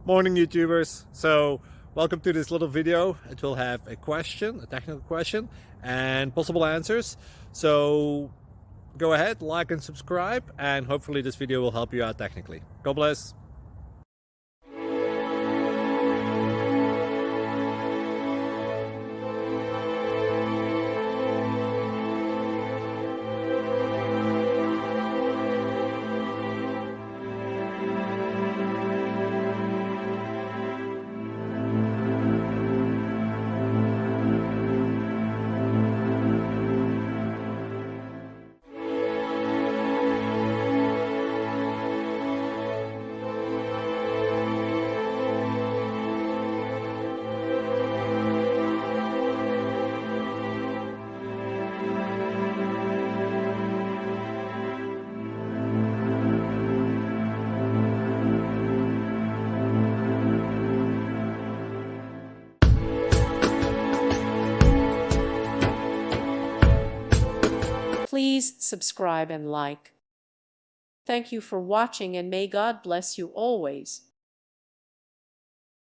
Morning YouTubers. So welcome to this little video. It will have a question, a technical question, and possible answers. So go ahead, like and subscribe, and hopefully this video will help you out technically. God bless. Please subscribe and like. Thank you for watching, and may God bless you always.